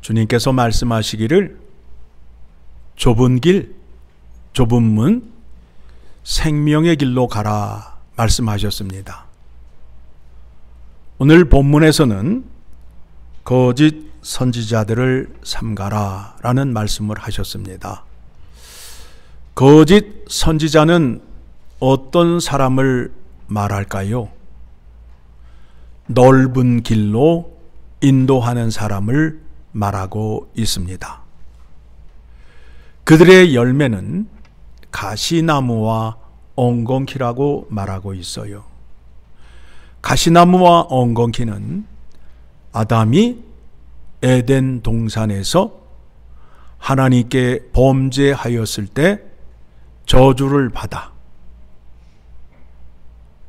주님께서 말씀하시기를 좁은 길, 좁은 문, 생명의 길로 가라 말씀하셨습니다. 오늘 본문에서는 거짓 선지자들을 삼가라 라는 말씀을 하셨습니다. 거짓 선지자는 어떤 사람을 말할까요? 넓은 길로 인도하는 사람을 말하고 있습니다. 그들의 열매는 가시나무와 엉겅퀴라고 말하고 있어요. 가시나무와 엉겅퀴는 아담이 에덴 동산에서 하나님께 범죄하였을 때 저주를 받아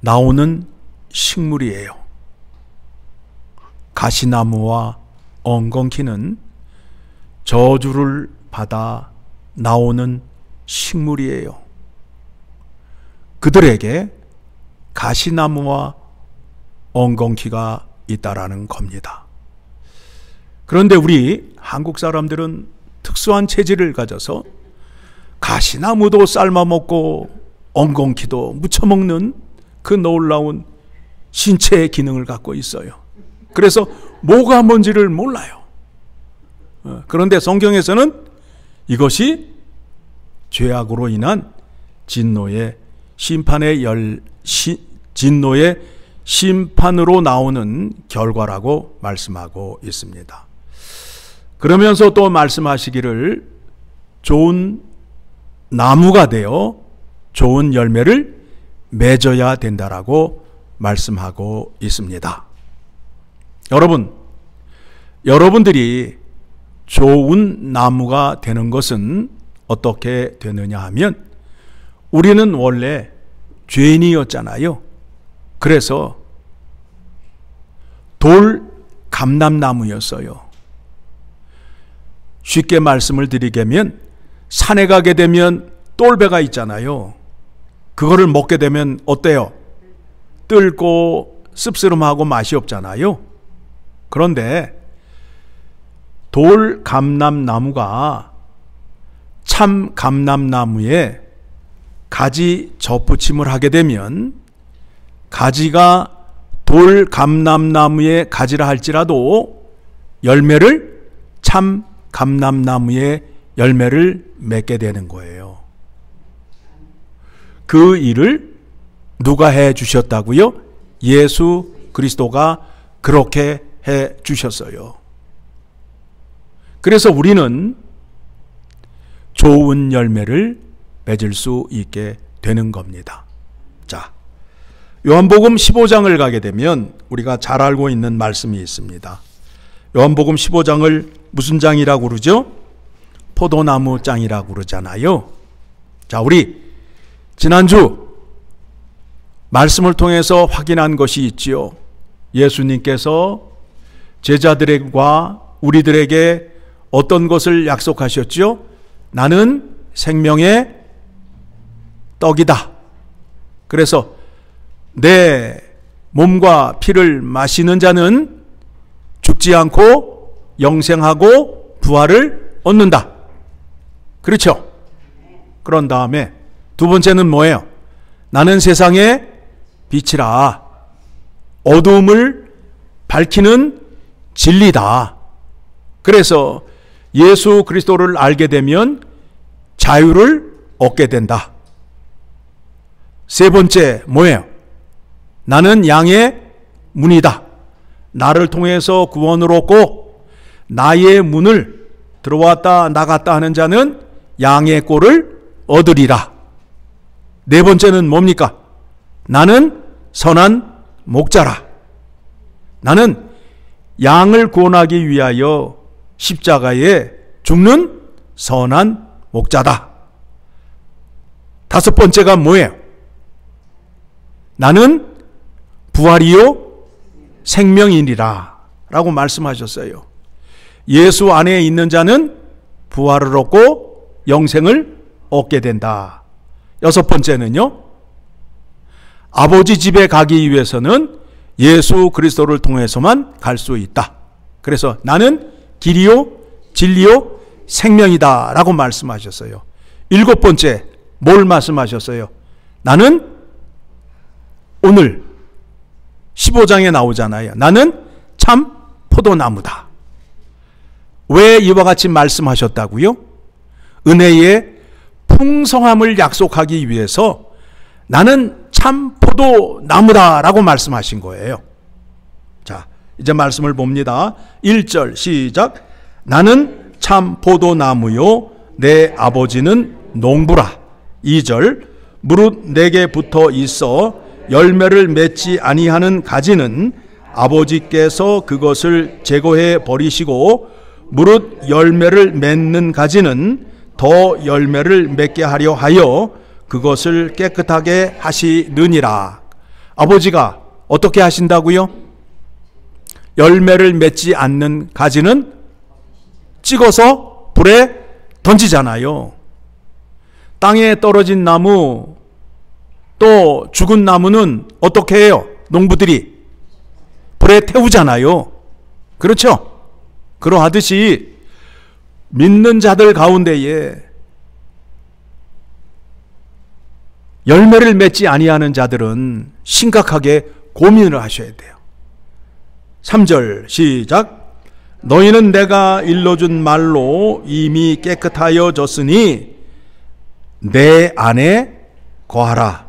나오는 식물이에요. 가시나무와 엉겅퀴는 저주를 받아 나오는 식물이에요. 그들에게 가시나무와 엉겅퀴가 있다라는 겁니다. 그런데 우리 한국 사람들은 특수한 체질을 가져서 가시나무도 삶아먹고 엉겅퀴도 무쳐먹는 그 놀라운 신체의 기능을 갖고 있어요. 그래서 뭐가 뭔지를 몰라요. 그런데 성경에서는 이것이 죄악으로 인한 진노의 심판으로 나오는 결과라고 말씀하고 있습니다. 그러면서 또 말씀하시기를 좋은 나무가 되어 좋은 열매를 맺어야 된다라고 말씀하고 있습니다. 여러분들이 좋은 나무가 되는 것은 어떻게 되느냐 하면 우리는 원래 죄인이었잖아요. 그래서 돌 감람나무였어요. 쉽게 말씀을 드리자면 산에 가게 되면 똘배가 있잖아요. 그거를 먹게 되면 어때요? 뜰고 씁쓸하고 맛이 없잖아요. 그런데 돌 감람나무가 참 감람나무에 가지 접붙임을 하게 되면 가지가 돌 감람나무의 가지라 할지라도 열매를 참 감람나무의 열매를 맺게 되는 거예요. 그 일을 누가 해 주셨다고요? 예수 그리스도가 그렇게 해 주셨어요. 그래서 우리는 좋은 열매를 맺을 수 있게 되는 겁니다. 자, 요한복음 15장을 가게 되면 우리가 잘 알고 있는 말씀이 있습니다. 요한복음 15장을 무슨 장이라고 그러죠? 포도나무 장이라고 그러잖아요. 자, 우리 지난주 말씀을 통해서 확인한 것이 있지요. 예수님께서 제자들과 우리들에게 어떤 것을 약속하셨죠? 나는 생명의 떡이다. 그래서 내 몸과 피를 마시는 자는 죽지 않고 영생하고 부활을 얻는다. 그렇죠? 그런 다음에 두 번째는 뭐예요? 나는 세상의 빛이라. 어두움을 밝히는 진리다. 그래서 예수 그리스도를 알게 되면 자유를 얻게 된다. 세 번째 뭐예요? 나는 양의 문이다. 나를 통해서 구원을 얻고 나의 문을 들어왔다 나갔다 하는 자는 양의 꼴을 얻으리라. 네 번째는 뭡니까? 나는 선한 목자라. 나는 양을 구원하기 위하여 십자가에 죽는 선한 목자다. 다섯 번째가 뭐예요? 나는 부활이요 생명이니라 라고 말씀하셨어요. 예수 안에 있는 자는 부활을 얻고 영생을 얻게 된다. 여섯 번째는요, 아버지 집에 가기 위해서는 예수 그리스도를 통해서만 갈 수 있다. 그래서 나는 길이요 진리요 생명이다 라고 말씀하셨어요. 일곱 번째 뭘 말씀하셨어요? 나는 오늘 15장에 나오잖아요. 나는 참 포도나무다. 왜 이와 같이 말씀하셨다고요? 은혜의 풍성함을 약속하기 위해서 나는 참 포도나무다 라고 말씀하신 거예요. 자, 이제 말씀을 봅니다. 1절 시작. 나는 참 포도나무요 내 아버지는 농부라. 2절 무릇 내게 붙어 있어 열매를 맺지 아니하는 가지는 아버지께서 그것을 제거해 버리시고 무릇 열매를 맺는 가지는 더 열매를 맺게 하려 하여 그것을 깨끗하게 하시느니라. 아버지가 어떻게 하신다고요? 열매를 맺지 않는 가지는 찍어서 불에 던지잖아요. 땅에 떨어진 나무, 또 죽은 나무는 어떻게 해요? 농부들이 불에 태우잖아요. 그렇죠? 그러하듯이 믿는 자들 가운데에 열매를 맺지 아니하는 자들은 심각하게 고민을 하셔야 돼요. 3절 시작. 너희는 내가 일러준 말로 이미 깨끗하여졌으니 내 안에 거하라.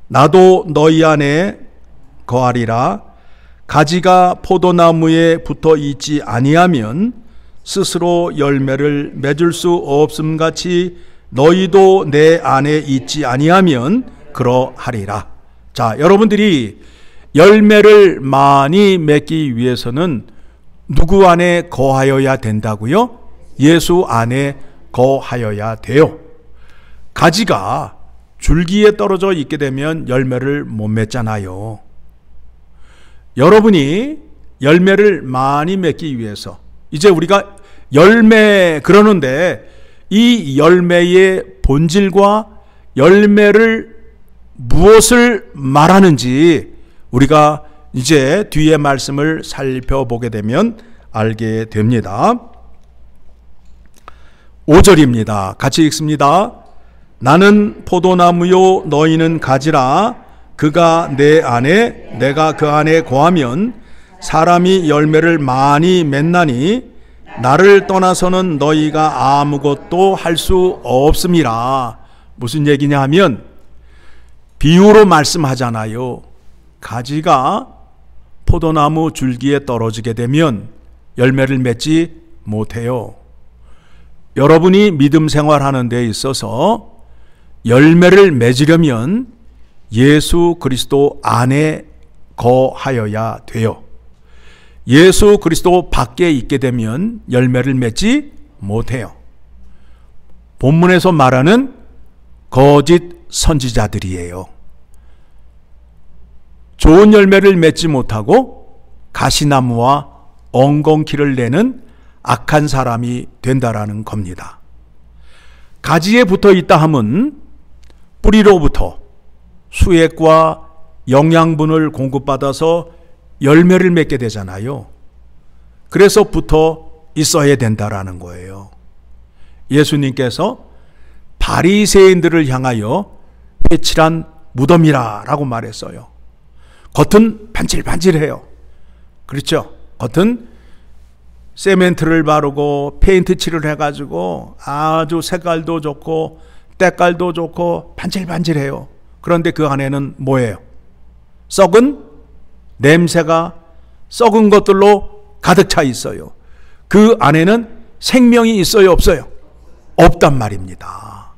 나도 너희 안에 거하리라. 가지가 포도나무에 붙어 있지 아니하면 스스로 열매를 맺을 수 없음 같이 너희도 내 안에 있지 아니하면 그러하리라. 자, 여러분들이 열매를 많이 맺기 위해서는 누구 안에 거하여야 된다고요? 예수 안에 거하여야 돼요. 가지가 줄기에 떨어져 있게 되면 열매를 못 맺잖아요. 여러분이 열매를 많이 맺기 위해서, 이제 우리가 열매 그러는데 이 열매의 본질과 열매를 무엇을 말하는지 우리가 이제 뒤에 말씀을 살펴보게 되면 알게 됩니다. 5절입니다. 같이 읽습니다. 나는 포도나무요 너희는 가지라. 그가 내 안에 내가 그 안에 거하면 사람이 열매를 많이 맺나니 나를 떠나서는 너희가 아무것도 할 수 없음이라. 무슨 얘기냐 하면 비유로 말씀하잖아요. 가지가 포도나무 줄기에 떨어지게 되면 열매를 맺지 못해요. 여러분이 믿음 생활하는 데 있어서 열매를 맺으려면 예수 그리스도 안에 거하여야 돼요. 예수 그리스도 밖에 있게 되면 열매를 맺지 못해요. 본문에서 말하는 거짓 선지자들이에요. 좋은 열매를 맺지 못하고 가시나무와 엉겅퀴를 내는 악한 사람이 된다라는 겁니다. 가지에 붙어 있다 함은 뿌리로부터 수액과 영양분을 공급받아서 열매를 맺게 되잖아요. 그래서 붙어 있어야 된다라는 거예요. 예수님께서 바리새인들을 향하여 회칠한 무덤이라고 말했어요. 겉은 반질반질해요. 그렇죠? 겉은 세멘트를 바르고 페인트 칠을 해가지고 아주 색깔도 좋고 때깔도 좋고 반질반질해요. 그런데 그 안에는 뭐예요? 썩은 냄새가 썩은 것들로 가득 차 있어요. 그 안에는 생명이 있어요, 없어요? 없단 말입니다.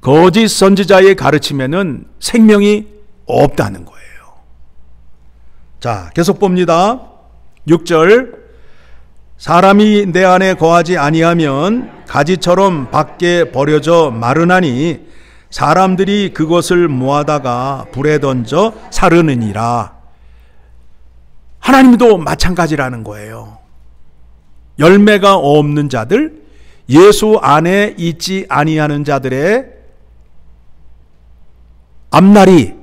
거짓 선지자의 가르침에는 생명이 없다는 거예요. 자, 계속 봅니다. 6절. 사람이 내 안에 거하지 아니하면 가지처럼 밖에 버려져 마르나니 사람들이 그것을 모아다가 불에 던져 사르느니라. 하나님도 마찬가지라는 거예요. 열매가 없는 자들, 예수 안에 있지 아니하는 자들의 앞날이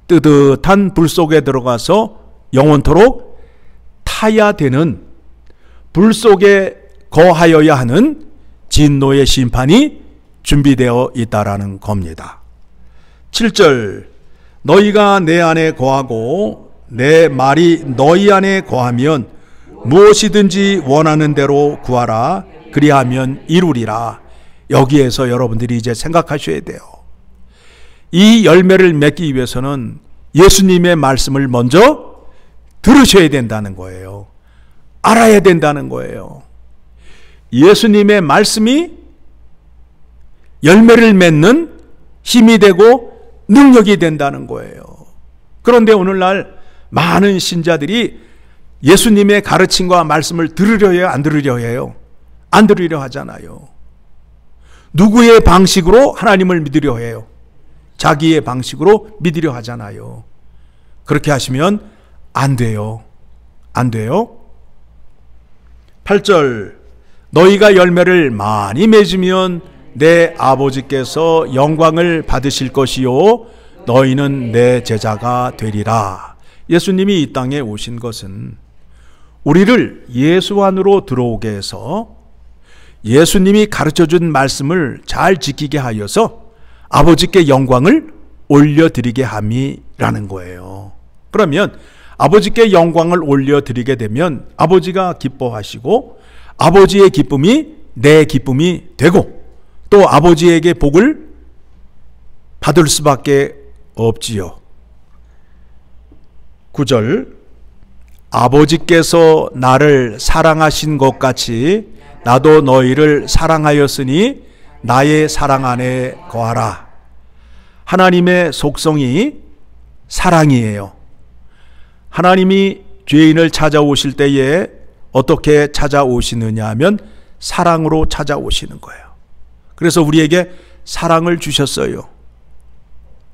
뜨뜻한 불 속에 들어가서 영원토록 타야 되는 불 속에 거하여야 하는 진노의 심판이 준비되어 있다라는 겁니다. 7절, 너희가 내 안에 거하고 내 말이 너희 안에 거하면 무엇이든지 원하는 대로 구하라. 그리하면 이루리라. 여기에서 여러분들이 이제 생각하셔야 돼요. 이 열매를 맺기 위해서는 예수님의 말씀을 먼저 들으셔야 된다는 거예요. 알아야 된다는 거예요. 예수님의 말씀이 열매를 맺는 힘이 되고 능력이 된다는 거예요. 그런데 오늘날 많은 신자들이 예수님의 가르침과 말씀을 들으려 해요? 안 들으려 해요? 안 들으려 하잖아요. 누구의 방식으로 하나님을 믿으려 해요? 자기의 방식으로 믿으려 하잖아요. 그렇게 하시면 안 돼요. 안 돼요. 8절, 너희가 열매를 많이 맺으면 내 아버지께서 영광을 받으실 것이요 너희는 내 제자가 되리라. 예수님이 이 땅에 오신 것은 우리를 예수 안으로 들어오게 해서 예수님이 가르쳐준 말씀을 잘 지키게 하여서 아버지께 영광을 올려드리게 함이라는 거예요. 그러면 아버지께 영광을 올려드리게 되면 아버지가 기뻐하시고 아버지의 기쁨이 내 기쁨이 되고 또 아버지에게 복을 받을 수밖에 없지요. 9절, 아버지께서 나를 사랑하신 것 같이 나도 너희를 사랑하였으니 나의 사랑 안에 거하라. 하나님의 속성이 사랑이에요. 하나님이 죄인을 찾아오실 때에 어떻게 찾아오시느냐 하면 사랑으로 찾아오시는 거예요. 그래서 우리에게 사랑을 주셨어요.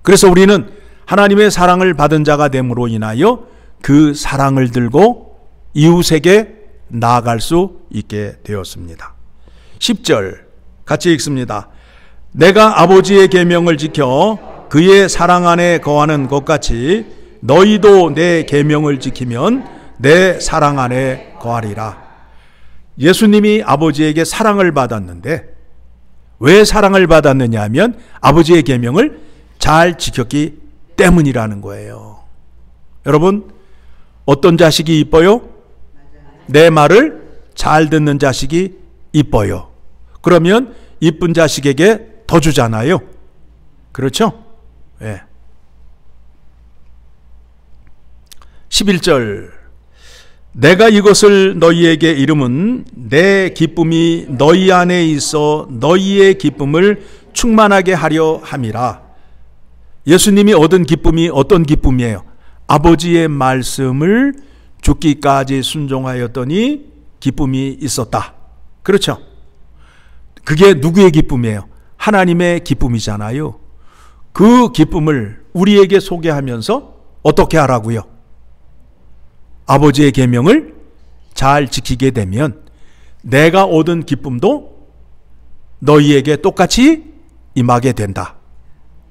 그래서 우리는 하나님의 사랑을 받은 자가 됨으로 인하여 그 사랑을 들고 이웃에게 나아갈 수 있게 되었습니다. 10절 같이 읽습니다. 내가 아버지의 계명을 지켜 그의 사랑 안에 거하는 것 같이 너희도 내 계명을 지키면 내 사랑 안에 거하리라. 예수님이 아버지에게 사랑을 받았는데 왜 사랑을 받았느냐 하면 아버지의 계명을 잘 지켰기 때문이라는 거예요. 여러분, 어떤 자식이 이뻐요? 내 말을 잘 듣는 자식이 이뻐요. 그러면 이쁜 자식에게 더 주잖아요. 그렇죠? 예. 11절, 내가 이것을 너희에게 이름은 내 기쁨이 너희 안에 있어 너희의 기쁨을 충만하게 하려 함이라. 예수님이 얻은 기쁨이 어떤 기쁨이에요? 아버지의 말씀을 죽기까지 순종하였더니 기쁨이 있었다. 그렇죠? 그게 누구의 기쁨이에요? 하나님의 기쁨이잖아요. 그 기쁨을 우리에게 소개하면서 어떻게 하라고요? 아버지의 계명을 잘 지키게 되면 내가 얻은 기쁨도 너희에게 똑같이 임하게 된다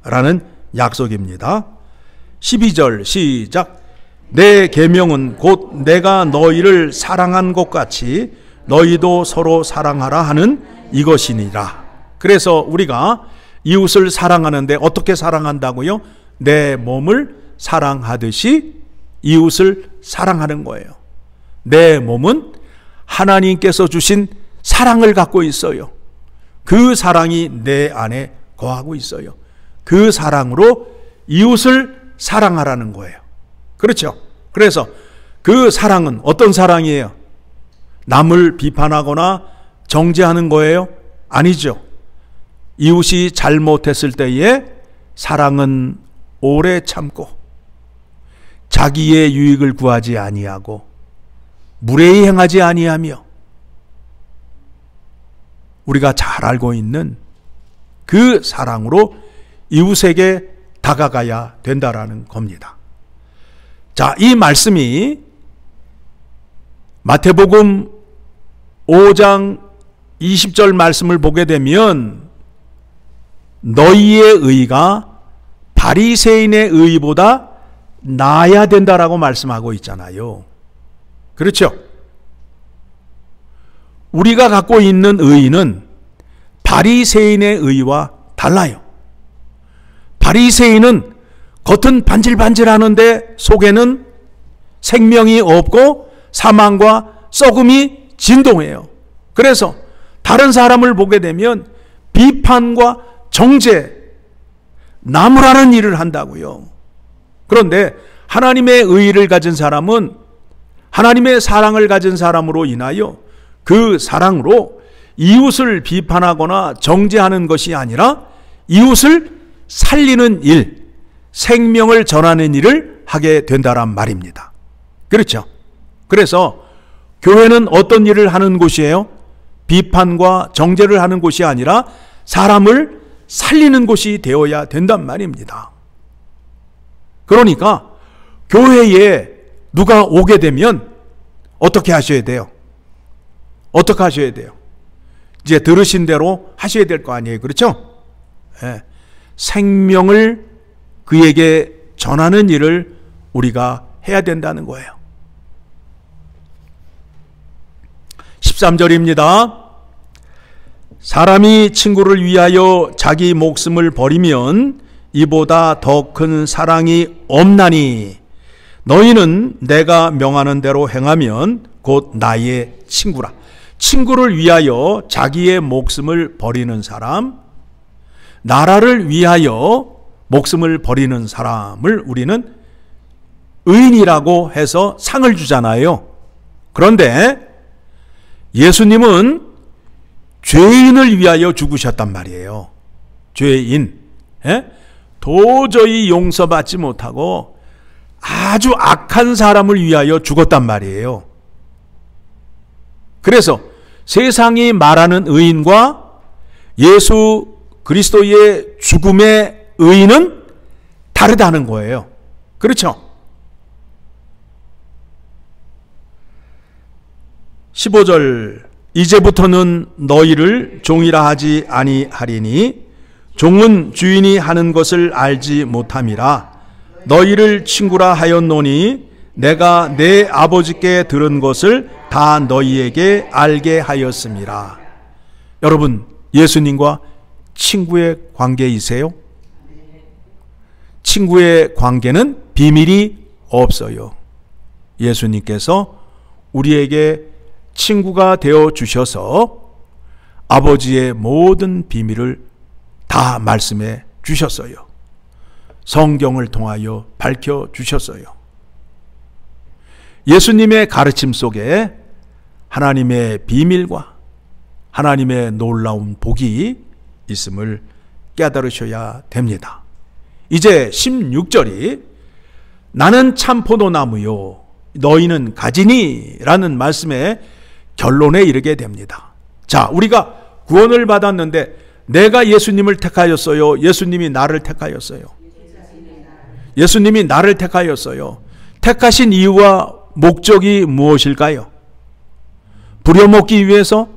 라는 약속입니다. 12절 시작. 내 계명은 곧 내가 너희를 사랑한 것 같이 너희도 서로 사랑하라 하는 이것이니라. 그래서 우리가 이웃을 사랑하는데 어떻게 사랑한다고요? 내 몸을 사랑하듯이 이웃을 사랑하는 거예요. 내 몸은 하나님께서 주신 사랑을 갖고 있어요. 그 사랑이 내 안에 거하고 있어요. 그 사랑으로 이웃을 사랑하라는 거예요. 그렇죠? 그래서 그 사랑은 어떤 사랑이에요? 남을 비판하거나 정죄하는 거예요? 아니죠. 이웃이 잘못했을 때에 사랑은 오래 참고 자기의 유익을 구하지 아니하고 무례히 행하지 아니하며 우리가 잘 알고 있는 그 사랑으로 이웃에게 다가가야 된다라는 겁니다. 자, 이 말씀이 마태복음 5장 20절 말씀을 보게 되면 너희의 의가 바리새인의 의보다 나아야 된다라고 말씀하고 있잖아요. 그렇죠? 우리가 갖고 있는 의의는 바리새인의 의의와 달라요. 바리새인은 겉은 반질반질하는데 속에는 생명이 없고 사망과 썩음이 진동해요. 그래서 다른 사람을 보게 되면 비판과 정죄, 나무라는 일을 한다고요. 그런데 하나님의 의의를 가진 사람은 하나님의 사랑을 가진 사람으로 인하여 그 사랑으로 이웃을 비판하거나 정죄하는 것이 아니라 이웃을 살리는 일, 생명을 전하는 일을 하게 된다란 말입니다. 그렇죠? 그래서 교회는 어떤 일을 하는 곳이에요? 비판과 정죄를 하는 곳이 아니라 사람을 살리는 곳이 되어야 된단 말입니다. 그러니까 교회에 누가 오게 되면 어떻게 하셔야 돼요? 어떻게 하셔야 돼요? 이제 들으신 대로 하셔야 될 거 아니에요. 그렇죠? 네. 생명을 그에게 전하는 일을 우리가 해야 된다는 거예요. 13절입니다. 사람이 친구를 위하여 자기 목숨을 버리면 이보다 더 큰 사랑이 없나니 너희는 내가 명하는 대로 행하면 곧 나의 친구라. 친구를 위하여 자기의 목숨을 버리는 사람, 나라를 위하여 목숨을 버리는 사람을 우리는 의인이라고 해서 상을 주잖아요. 그런데 예수님은 죄인을 위하여 죽으셨단 말이에요. 죄인. 도저히 용서받지 못하고 아주 악한 사람을 위하여 죽었단 말이에요. 그래서 세상이 말하는 의인과 예수 그리스도의 죽음의 의인은 다르다는 거예요. 그렇죠? 15절 이제부터는 너희를 종이라 하지 아니하리니 종은 주인이 하는 것을 알지 못함이라. 너희를 친구라 하였노니 내가 내 아버지께 들은 것을 다 너희에게 알게 하였음이라. 여러분, 예수님과 친구의 관계이세요? 친구의 관계는 비밀이 없어요. 예수님께서 우리에게 친구가 되어 주셔서 아버지의 모든 비밀을 다 말씀해 주셨어요. 성경을 통하여 밝혀 주셨어요. 예수님의 가르침 속에 하나님의 비밀과 하나님의 놀라운 복이 있음을 깨달으셔야 됩니다. 이제 16절이 나는 참 포도나무요 너희는 가지니 라는 말씀의 결론에 이르게 됩니다. 자, 우리가 구원을 받았는데 내가 예수님을 택하였어요? 예수님이 나를 택하였어요? 예수님이 나를 택하였어요. 택하신 이유와 목적이 무엇일까요? 부려먹기 위해서?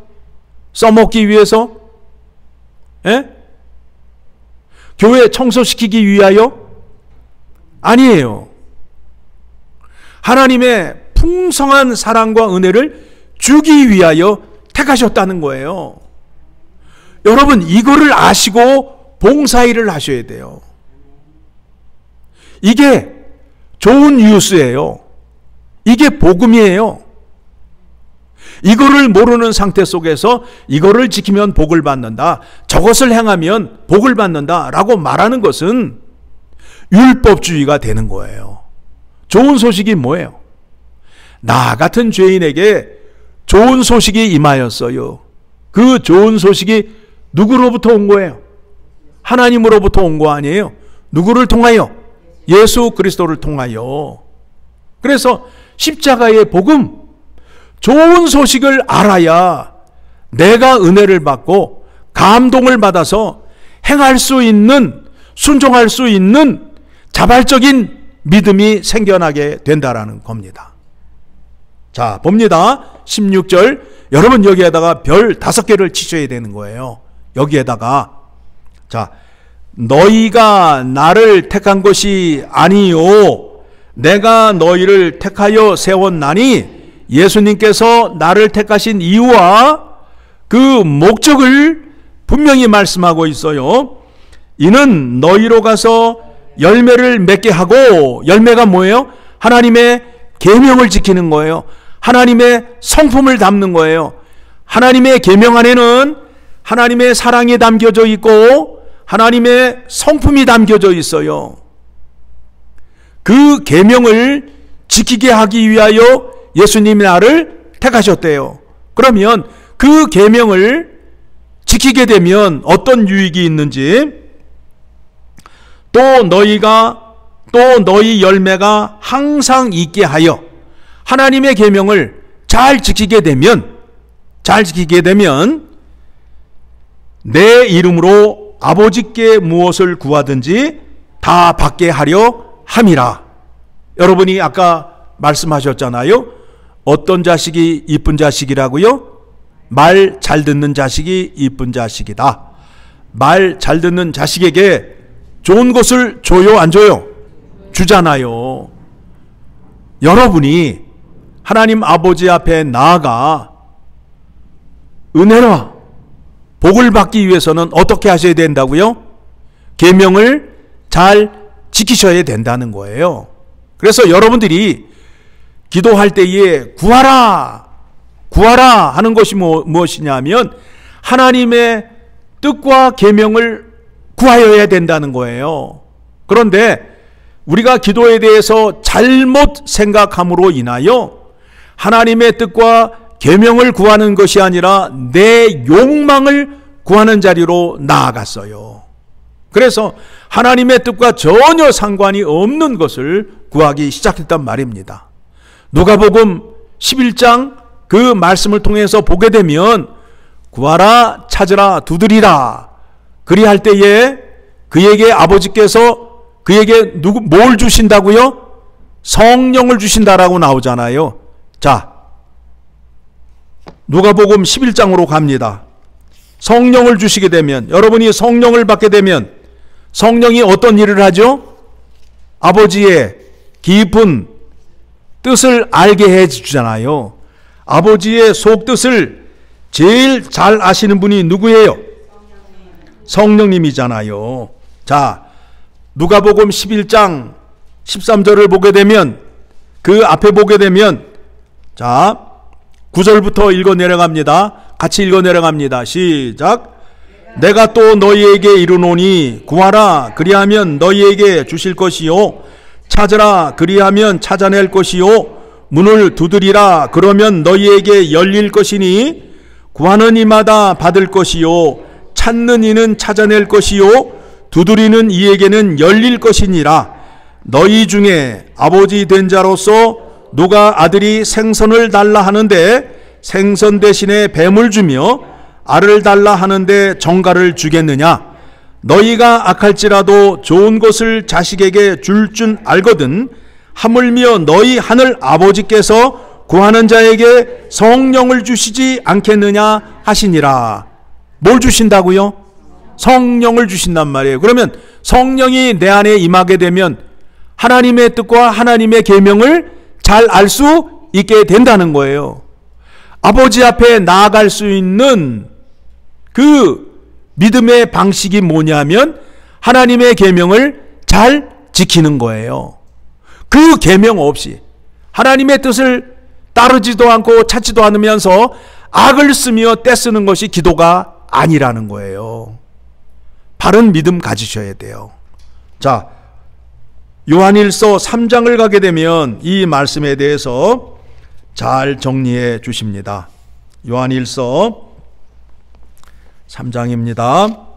써먹기 위해서? 교회 청소시키기 위하여? 아니에요. 하나님의 풍성한 사랑과 은혜를 주기 위하여 택하셨다는 거예요. 여러분, 이거를 아시고 봉사일을 하셔야 돼요. 이게 좋은 뉴스예요. 이게 복음이에요. 이거를 모르는 상태 속에서 이거를 지키면 복을 받는다, 저것을 행하면 복을 받는다 라고 말하는 것은 율법주의가 되는 거예요. 좋은 소식이 뭐예요? 나 같은 죄인에게 좋은 소식이 임하였어요. 그 좋은 소식이 누구로부터 온 거예요? 하나님으로부터 온 거 아니에요? 누구를 통하여? 예수 그리스도를 통하여. 그래서 십자가의 복음, 좋은 소식을 알아야 내가 은혜를 받고 감동을 받아서 행할 수 있는, 순종할 수 있는 자발적인 믿음이 생겨나게 된다라는 겁니다. 자, 봅니다. 16절. 여러분, 여기에다가 별 5개를 치셔야 되는 거예요. 여기에다가. 자, 너희가 나를 택한 것이 아니요 내가 너희를 택하여 세웠나니 예수님께서 나를 택하신 이유와 그 목적을 분명히 말씀하고 있어요. 이는 너희로 가서 열매를 맺게 하고, 열매가 뭐예요? 하나님의 계명을 지키는 거예요. 하나님의 성품을 담는 거예요. 하나님의 계명 안에는 하나님의 사랑이 담겨져 있고 하나님의 성품이 담겨져 있어요. 그 계명을 지키게 하기 위하여 예수님이 나를 택하셨대요. 그러면 그 계명을 지키게 되면 어떤 유익이 있는지, 또 너희 열매가 항상 있게 하여, 하나님의 계명을 잘 지키게 되면 내 이름으로 아버지께 무엇을 구하든지 다 받게 하려 함이라. 여러분이 아까 말씀하셨잖아요. 어떤 자식이 이쁜 자식이라고요? 말 잘 듣는 자식이 이쁜 자식이다. 말 잘 듣는 자식에게 좋은 것을 줘요, 안 줘요? 주잖아요. 여러분이 하나님 아버지 앞에 나아가 은혜와 복을 받기 위해서는 어떻게 하셔야 된다고요? 계명을 잘 지키셔야 된다는 거예요. 그래서 여러분들이 기도할 때에 구하라 하는 것이 무엇이냐면 하나님의 뜻과 계명을 구하여야 된다는 거예요. 그런데 우리가 기도에 대해서 잘못 생각함으로 인하여 하나님의 뜻과 계명을 구하는 것이 아니라 내 욕망을 구하는 자리로 나아갔어요. 그래서 하나님의 뜻과 전혀 상관이 없는 것을 구하기 시작했단 말입니다. 누가복음 11장 그 말씀을 통해서 보게 되면 구하라, 찾으라, 두드리라. 그리할 때에 그에게 아버지께서 그에게 뭘 주신다고요? 성령을 주신다라고 나오잖아요. 자, 누가복음 11장으로 갑니다. 성령을 주시게 되면, 여러분이 성령을 받게 되면 성령이 어떤 일을 하죠? 아버지의 깊은 뜻을 알게 해주잖아요. 아버지의 속뜻을 제일 잘 아시는 분이 누구예요? 성령님이잖아요. 자, 누가복음 11장 13절을 보게 되면, 그 앞에 보게 되면, 자 9절부터 읽어 내려갑니다. 같이 읽어 내려갑니다. 시작. 내가 또 너희에게 이르노니 구하라 그리하면 너희에게 주실 것이요, 찾으라 그리하면 찾아낼 것이요, 문을 두드리라 그러면 너희에게 열릴 것이니 구하는 이마다 받을 것이요, 찾는 이는 찾아낼 것이요, 두드리는 이에게는 열릴 것이니라. 너희 중에 아버지 된 자로서 누가 아들이 생선을 달라 하는데 생선 대신에 뱀을 주며 알을 달라 하는데 정갈을 주겠느냐? 너희가 악할지라도 좋은 것을 자식에게 줄 줄 알거든 하물며 너희 하늘 아버지께서 구하는 자에게 성령을 주시지 않겠느냐 하시니라. 뭘 주신다고요? 성령을 주신단 말이에요. 그러면 성령이 내 안에 임하게 되면 하나님의 뜻과 하나님의 계명을 잘 알 수 있게 된다는 거예요. 아버지 앞에 나아갈 수 있는 그 믿음의 방식이 뭐냐면 하나님의 계명을 잘 지키는 거예요. 그 계명 없이 하나님의 뜻을 따르지도 않고 찾지도 않으면서 악을 쓰며 떼쓰는 것이 기도가 아니라는 거예요. 바른 믿음 가지셔야 돼요. 자, 요한일서 3장을 가게 되면 이 말씀에 대해서 잘 정리해 주십니다. 요한일서 3장입니다.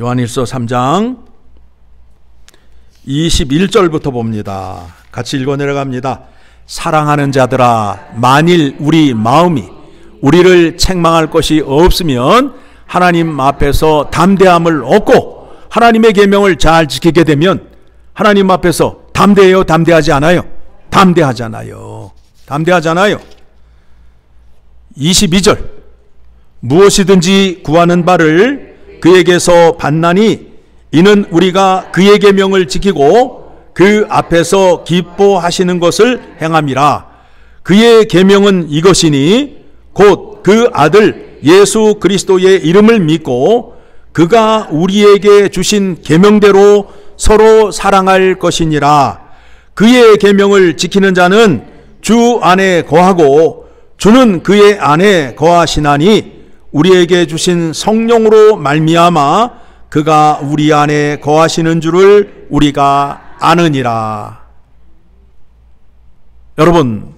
요한일서 3장 21절부터 봅니다. 같이 읽어 내려갑니다. 사랑하는 자들아, 만일 우리 마음이 우리를 책망할 것이 없으면 하나님 앞에서 담대함을 얻고 하나님의 계명을 잘 지키게 되면 하나님 앞에서 담대해요? 담대하지 않아요? 담대하잖아요. 담대하잖아요. 22절 무엇이든지 구하는 바를 그에게서 받나니 이는 우리가 그의 계명을 지키고 그 앞에서 기뻐하시는 것을 행함이라. 그의 계명은 이것이니 곧 그 아들 예수 그리스도의 이름을 믿고 그가 우리에게 주신 계명대로 서로 사랑할 것이니라. 그의 계명을 지키는 자는 주 안에 거하고 주는 그의 안에 거하시나니 우리에게 주신 성령으로 말미암아 그가 우리 안에 거하시는 줄을 우리가 아느니라. 여러분,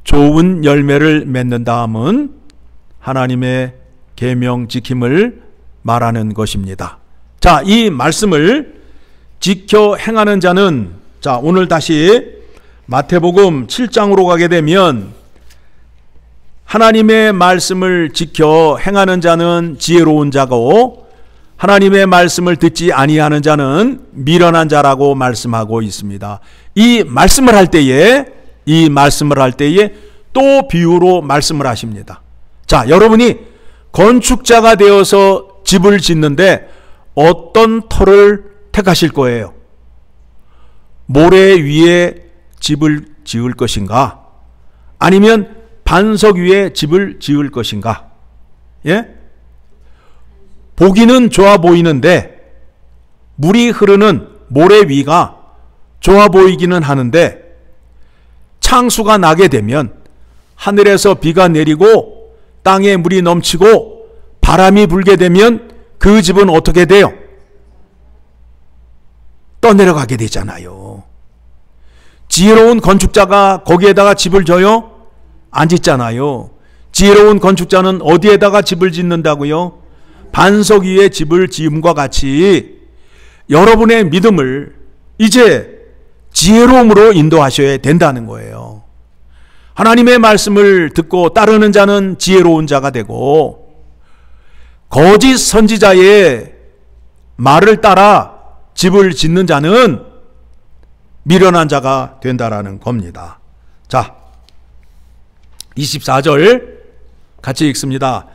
좋은 열매를 맺는 다음은 하나님의 계명 지킴을 말하는 것입니다. 자, 이 말씀을 지켜 행하는 자는, 자, 오늘 다시 마태복음 7장으로 가게 되면 하나님의 말씀을 지켜 행하는 자는 지혜로운 자고 하나님의 말씀을 듣지 아니하는 자는 미련한 자라고 말씀하고 있습니다. 이 말씀을 할 때에 또 비유로 말씀을 하십니다. 자, 여러분이 건축자가 되어서 집을 짓는데 어떤 터를 택하실 거예요? 모래 위에 집을 지을 것인가? 아니면 반석 위에 집을 지을 것인가? 예? 보기는 좋아 보이는데 물이 흐르는 모래 위가 좋아 보이기는 하는데 창수가 나게 되면 하늘에서 비가 내리고 땅에 물이 넘치고 바람이 불게 되면 그 집은 어떻게 돼요? 떠내려가게 되잖아요. 지혜로운 건축자가 거기에다가 집을 져요? 안 짓잖아요. 지혜로운 건축자는 어디에다가 집을 짓는다고요? 반석 위에 집을 지음과 같이 여러분의 믿음을 이제 지혜로움으로 인도하셔야 된다는 거예요. 하나님의 말씀을 듣고 따르는 자는 지혜로운 자가 되고 거짓 선지자의 말을 따라 집을 짓는 자는 미련한 자가 된다라는 겁니다. 자, 24절 같이 읽습니다.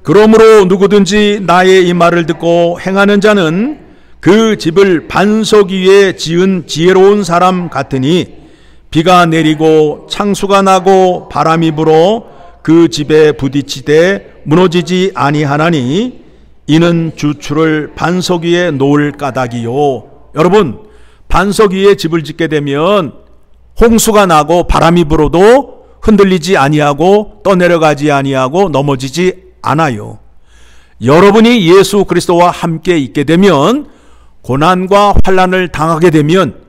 그러므로 누구든지 나의 이 말을 듣고 행하는 자는 그 집을 반석 위에 지은 지혜로운 사람 같으니 비가 내리고 창수가 나고 바람이 불어 그 집에 부딪히되 무너지지 아니하나니 이는 주추를 반석 위에 놓을 까닭이요. 여러분, 반석 위에 집을 짓게 되면 홍수가 나고 바람이 불어도 흔들리지 아니하고 떠내려가지 아니하고 넘어지지 않아요. 여러분이 예수 그리스도와 함께 있게 되면 고난과 환난을 당하게 되면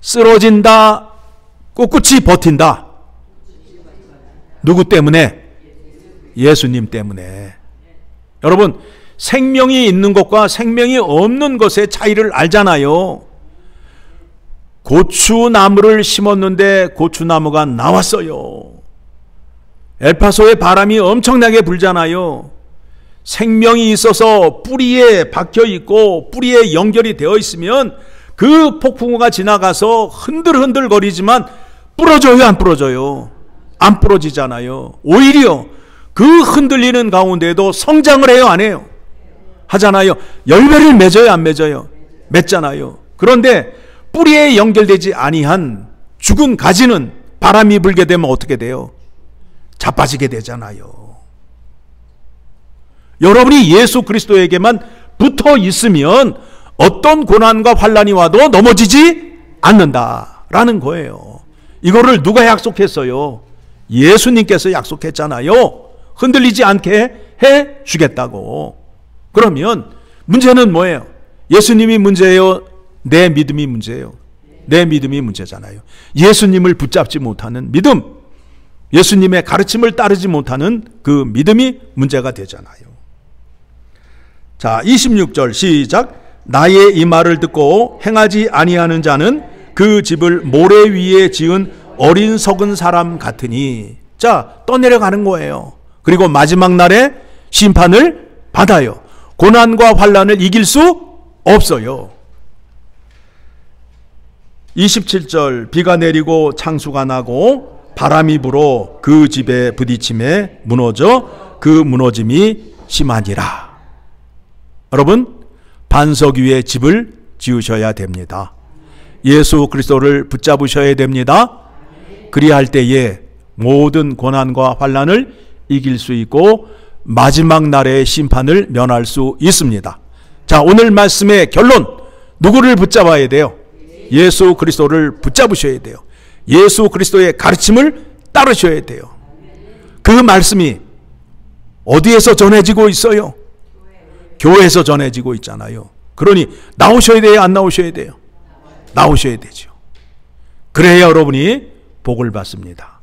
쓰러진다, 꿋꿋이 버틴다. 누구 때문에? 예수님 때문에. 여러분, 생명이 있는 것과 생명이 없는 것의 차이를 알잖아요. 고추나무를 심었는데 고추나무가 나왔어요. 엘파소에 바람이 엄청나게 불잖아요. 생명이 있어서 뿌리에 박혀 있고 뿌리에 연결이 되어 있으면 그 폭풍우가 지나가서 흔들흔들 거리지만 부러져요, 안 부러져요? 안 부러지잖아요. 오히려 그 흔들리는 가운데도 성장을 해요, 안 해요? 하잖아요. 열매를 맺어요, 안 맺어요? 맺잖아요. 그런데 뿌리에 연결되지 아니한 죽은 가지는 바람이 불게 되면 어떻게 돼요? 자빠지게 되잖아요. 여러분이 예수 그리스도에게만 붙어 있으면 어떤 고난과 환난이 와도 넘어지지 않는다라는 거예요. 이거를 누가 약속했어요? 예수님께서 약속했잖아요. 흔들리지 않게 해 주겠다고. 그러면 문제는 뭐예요? 예수님이 문제예요? 내 믿음이 문제예요? 내 믿음이 문제잖아요. 예수님을 붙잡지 못하는 믿음, 예수님의 가르침을 따르지 못하는 그 믿음이 문제가 되잖아요. 자, 26절 시작. 나의 이 말을 듣고 행하지 아니하는 자는 그 집을 모래 위에 지은 어린 석은 사람 같으니. 자, 떠내려가는 거예요. 그리고 마지막 날에 심판을 받아요. 고난과 환난을 이길 수 없어요. 27절 비가 내리고 창수가 나고 바람이 불어 그 집에 부딪힘에 무너져 그 무너짐이 심하니라. 여러분, 반석 위에 집을 지으셔야 됩니다. 예수 그리스도를 붙잡으셔야 됩니다. 그리할 때에 모든 고난과 환난을 이길 수 있고 마지막 날의 심판을 면할 수 있습니다. 자, 오늘 말씀의 결론, 누구를 붙잡아야 돼요? 예수 그리스도를 붙잡으셔야 돼요. 예수 그리스도의 가르침을 따르셔야 돼요. 그 말씀이 어디에서 전해지고 있어요? 교회에서 전해지고 있잖아요. 그러니 나오셔야 돼요? 안 나오셔야 돼요? 나오셔야 되죠. 그래야 여러분이 복을 받습니다.